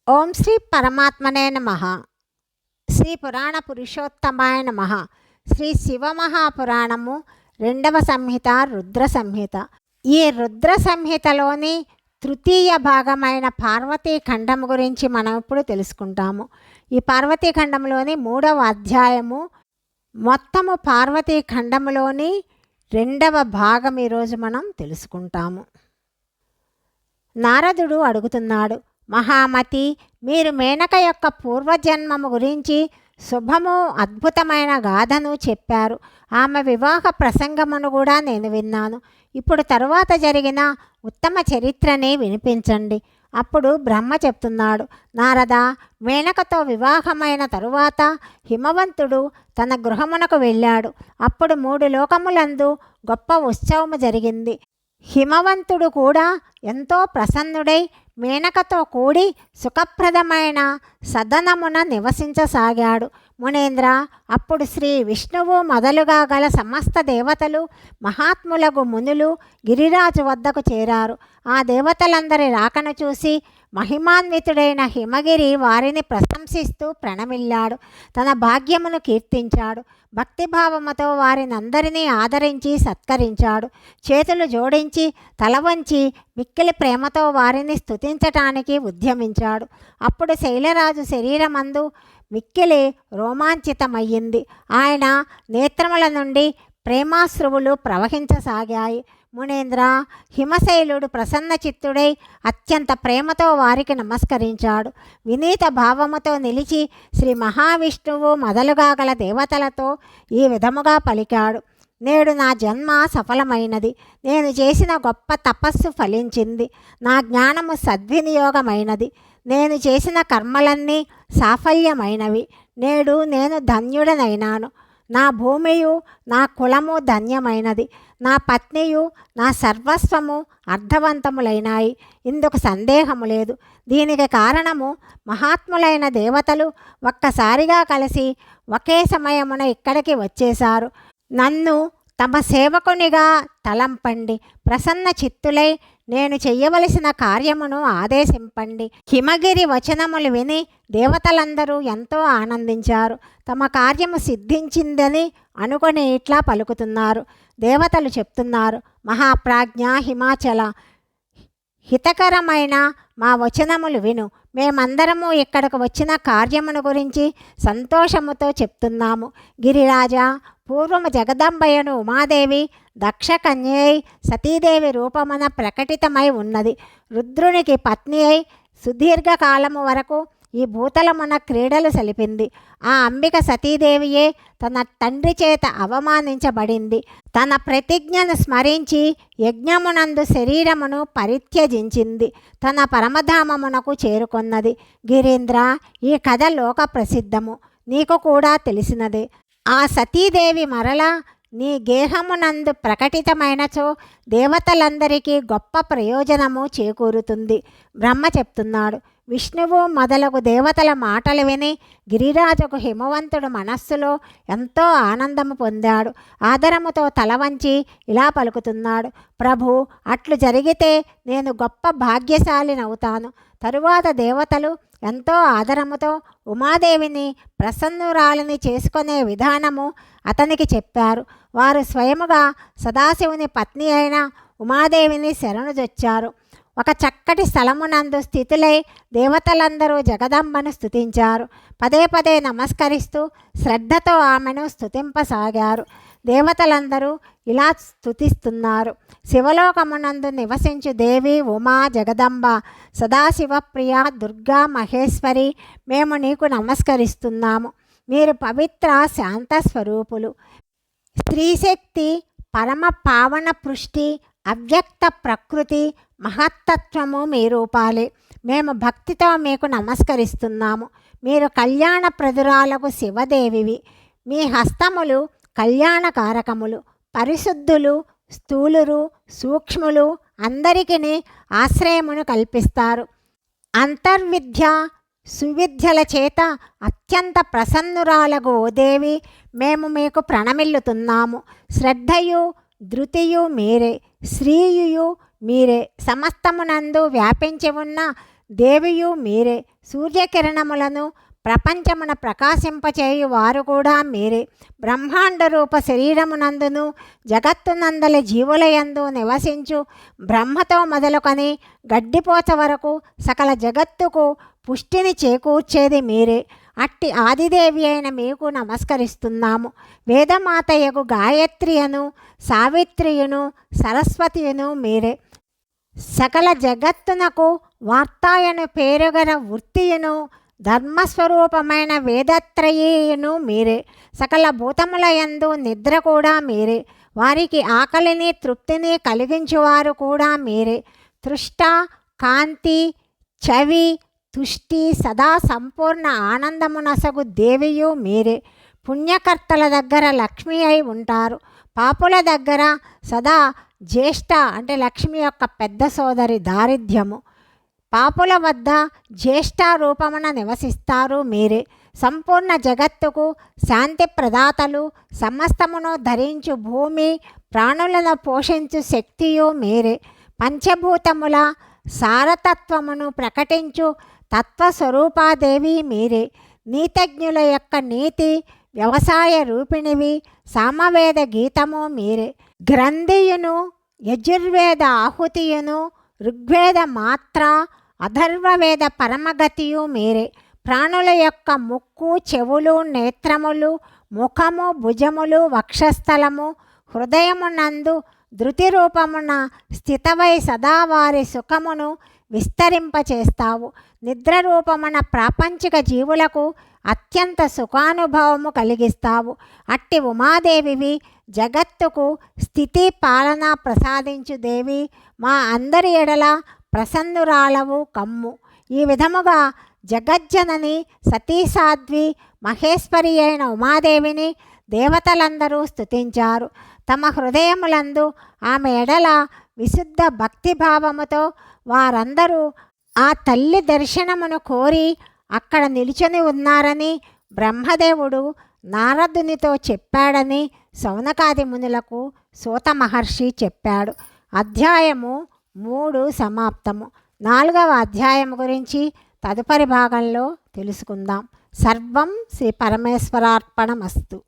ఓం శ్రీ పరమాత్మనే నమః. శ్రీ పురాణ పురుషోత్తమాయ నమః. శ్రీ శివమహాపురాణము 2వ సంహిత రుద్ర సంహిత. ఈ రుద్ర సంహితలోని తృతీయ భాగమైన పార్వతీ ఖండం గురించి మనం ఇప్పుడు తెలుసుకుంటాము. ఈ పార్వతీ ఖండంలోని 3వ అధ్యాయము మొత్తము పార్వతీ ఖండంలోని 2వ భాగం ఈరోజు మనం తెలుసుకుంటాము. నారదుడు అడుగుతున్నాడు, మహామతి, మీరు మేనక యొక్క పూర్వజన్మము గురించి శుభము అద్భుతమైన గాథను చెప్పారు. ఆమె వివాహ ప్రసంగమును కూడా నేను విన్నాను. ఇప్పుడు తరువాత జరిగిన ఉత్తమ చరిత్రని వినిపించండి. అప్పుడు బ్రహ్మ చెప్తున్నాడు, నారద, మేనకతో వివాహమైన తరువాత హిమవంతుడు తన గృహమునకు వెళ్ళాడు. అప్పుడు 3 లోకములందు గొప్ప ఉత్సవము జరిగింది. హిమవంతుడు కూడా ఎంతో ప్రసన్నుడై మేనకతో కూడి సుఖప్రదమైన సదనమున నివసించసాగాడు. మునేంద్ర, అప్పుడు శ్రీ విష్ణువు మొదలుగా గల సమస్త దేవతలు, మహాత్ములగు మునులు గిరిరాజు వద్దకు చేరారు. ఆ దేవతలందరి రాకను చూసి మహిమాన్వితుడైన హిమగిరి వారిని ప్రశంసిస్తూ ప్రణమిల్లాడు. తన భాగ్యమును కీర్తించాడు. భక్తిభావముతో వారినందరినీ ఆదరించి సత్కరించాడు. చేతులు జోడించి తల వంచి మిక్కిలి ప్రేమతో వారిని స్తుతించటానికి ఉద్యమించాడు. అప్పుడు శైలరాజు శరీరమందు మిక్కిలి రోమాంచితమయ్యింది. ఆయన నేత్రముల నుండి ప్రేమాశ్రువులు ప్రవహించసాగాయి. మునేంద్ర, హిమశైలుడు ప్రసన్న చిత్తుడై అత్యంత ప్రేమతో వారికి నమస్కరించాడు. వినీత భావముతో నిలిచి శ్రీ మహావిష్ణువు మొదలుగా గల దేవతలతో ఈ విధముగా పలికాడు, నేడు నా జన్మ సఫలమైనది. నేను చేసిన గొప్ప తపస్సు ఫలించింది. నా జ్ఞానము సద్వినియోగమైనది. నేను చేసిన కర్మలన్నీ సాఫల్యమైనవి. నేడు నేను ధన్యుడనైనాను. నా భూమియు నా కులము ధన్యమైనది. నా పత్నియు నా సర్వస్వము అర్థవంతములైనాయి. ఇందుకు సందేహము లేదు. దీనికి కారణము మహాత్ములైన దేవతలు ఒక్కసారిగా కలిసి ఒకే సమయమున ఇక్కడికి వచ్చేశారు. నన్ను తమ సేవకునిగా తలంపండి. ప్రసన్న చిత్తులై నేను చెయ్యవలసిన కార్యమును ఆదేశింపండి. హిమగిరి వచనములు విని దేవతలందరూ ఎంతో ఆనందించారు. తమ కార్యము సిద్ధించిందని అనుకొని ఇట్లా పలుకుతున్నారు. దేవతలు చెప్తున్నారు, మహాప్రాజ్ఞ హిమాచల, హితకరమైన మా వచనములు విను. మేమందరము ఇక్కడకు వచ్చిన కార్యమును గురించి సంతోషముతో చెప్తున్నాము. గిరిరాజా, పూర్వము జగదంబయను ఉమాదేవి దక్షకన్యై సతీదేవి రూపమున ప్రకటితమై ఉన్నది. రుద్రునికి పత్ని అయి సుదీర్ఘకాలము వరకు ఈ భూతలమున క్రీడలు సలిపింది. ఆ అంబిక సతీదేవియే తన తండ్రి చేత అవమానించబడింది. తన ప్రతిజ్ఞను స్మరించి యజ్ఞమునందు శరీరమును పరిత్యజించింది. తన పరమధామమునకు చేరుకొన్నది. గిరీంద్ర, ఈ కథ లోక ప్రసిద్ధము, నీకు కూడా తెలిసినదే. ఆ సతీదేవి మరలా నీ గేహమునందు ప్రకటితమైనచో దేవతలందరికీ గొప్ప ప్రయోజనము చేకూరుతుంది. బ్రహ్మ చెప్తున్నాడు. విష్ణువు మొదలగు దేవతల మాటలు విని గిరిరాజుకు హిమవంతుడు మనస్సులో ఎంతో ఆనందము పొందాడు. ఆదరముతో తల వంచి ఇలా పలుకుతున్నాడు, ప్రభు, అట్లు జరిగితే నేను గొప్ప భాగ్యశాలినవుతాను. తరువాత దేవతలు ఎంతో ఆదరముతో ఉమాదేవిని ప్రసన్నురాలిని చేసుకునే విధానము అతనికి చెప్పారు. వారు స్వయముగా సదాశివుని పత్ని అయిన ఉమాదేవిని శరణుజొచ్చారు. ఒక చక్కటి స్థలమునందు స్థితులై దేవతలందరూ జగదంబను స్తుతించారు. పదే పదే నమస్కరిస్తూ శ్రద్ధతో ఆమెను స్తుతింపసాగారు. దేవతలందరూ ఇలా స్తుతిస్తున్నారు, శివలోకమునందు నివసించు దేవి ఉమా జగదంబ, సదాశివప్రియ దుర్గా మహేశ్వరి, మేము నీకు నమస్కరిస్తున్నాము. మీరు పవిత్ర శాంత స్వరూపులు. స్త్రీశక్తి, పరమ పావన పృష్టి, అవ్యక్త ప్రకృతి, మహత్తత్వము మీ రూపాలే. మేము భక్తితో మీకు నమస్కరిస్తున్నాము. మీరు కళ్యాణప్రదురాలకు శివదేవివి. మీ హస్తములు కళ్యాణకారకములు. పరిశుద్ధులు, స్థూలురు, సూక్ష్ములు అందరికీ ఆశ్రయమును కల్పిస్తారు. అంతర్విద్య సువిద్యల చేత అత్యంత ప్రసన్నురాలగు ఓ దేవి, మేము మీకు ప్రణమిల్లుతున్నాము. శ్రద్ధయు ధృతియు మీరే, శ్రీయు మీరే, సమస్తమునందు వ్యాపించి ఉన్న దేవియు మీరే. సూర్యకిరణములను ప్రపంచమున ప్రకాశింపచేయు వారు కూడా మీరే. బ్రహ్మాండ రూప శరీరమునందును జగత్తునందలి జీవులయందు నివసించు బ్రహ్మతో మొదలుకొని గడ్డిపోత వరకు సకల జగత్తుకు పుష్టిని చేకూర్చేది మీరే. అట్టి ఆదిదేవి అయిన మీకు నమస్కరిస్తున్నాము. వేదమాతయగు గాయత్రియను సావిత్రియును సరస్వతియును మీరే. సకల జగత్తునకు వార్తాయను పేరుగల వృత్తియును ధర్మస్వరూపమైన వేదత్రయీయును మీరే. సకల భూతములయందు నిద్ర కూడా మీరే. వారికి ఆకలిని తృప్తిని కలిగించువారు కూడా మీరే. తృష్ట కాంతి చవి తుష్టి సదా సంపూర్ణ ఆనందమునసగు దేవియు మీరే. పుణ్యకర్తల దగ్గర లక్ష్మి అయి ఉంటారు. పాపుల దగ్గర సదా జ్యేష్ఠ అంటే లక్ష్మి యొక్క పెద్ద సోదరి దారిద్ర్యము. పాపుల వద్ద జ్యేష్ఠ రూపమున నివసిస్తారు మీరే. సంపూర్ణ జగత్తుకు శాంతి ప్రదాతలు, సమస్తమును ధరించు భూమి, ప్రాణులను పోషించు శక్తియు మీరే. పంచభూతముల సారతత్వమును ప్రకటించు తత్వస్వరూపాదేవి మీరే. నీతజ్ఞుల యొక్క నీతి వ్యవసాయ రూపిణివి సామవేద గీతము మీరే. గ్రంథియును యజుర్వేద ఆహుతియును ఋగ్వేద మాత్ర అథర్వవేద పరమగతియు మీరే. ప్రాణుల యొక్క ముక్కు చెవులు నేత్రములు ముఖము భుజములు వక్షస్థలము హృదయమునందు ధృతి రూపమున స్థితవై సదా వారి సుఖమును విస్తరింపచేస్తావు. నిద్ర రూపమున ప్రాపంచిక జీవులకు అత్యంత సుఖానుభవము కలిగిస్తావు. అట్టి ఉమాదేవివి జగత్తుకు స్థితి పాలన ప్రసాదించు దేవి మా అందరి ఎడల ప్రసన్నురాలవు కమ్ము. ఈ విధముగా జగజ్జనని సతీసాధ్వి మహేశ్వరి అయిన ఉమాదేవిని దేవతలందరూ స్తుతించారు. తమ హృదయములందు ఆమె ఎడల విశుద్ధ భక్తిభావముతో వారందరూ ఆ తల్లి దర్శనమును కోరి అక్కడ నిలుచుని ఉన్నారని బ్రహ్మదేవుడు నారదునితో చెప్పాడని శౌనకాది మునులకు సూత మహర్షి చెప్పాడు. అధ్యాయము 3 సమాప్తము. 4వ అధ్యాయం గురించి తదుపరి భాగంలో తెలుసుకుందాం. సర్వం శ్రీ పరమేశ్వరార్పణమస్తు.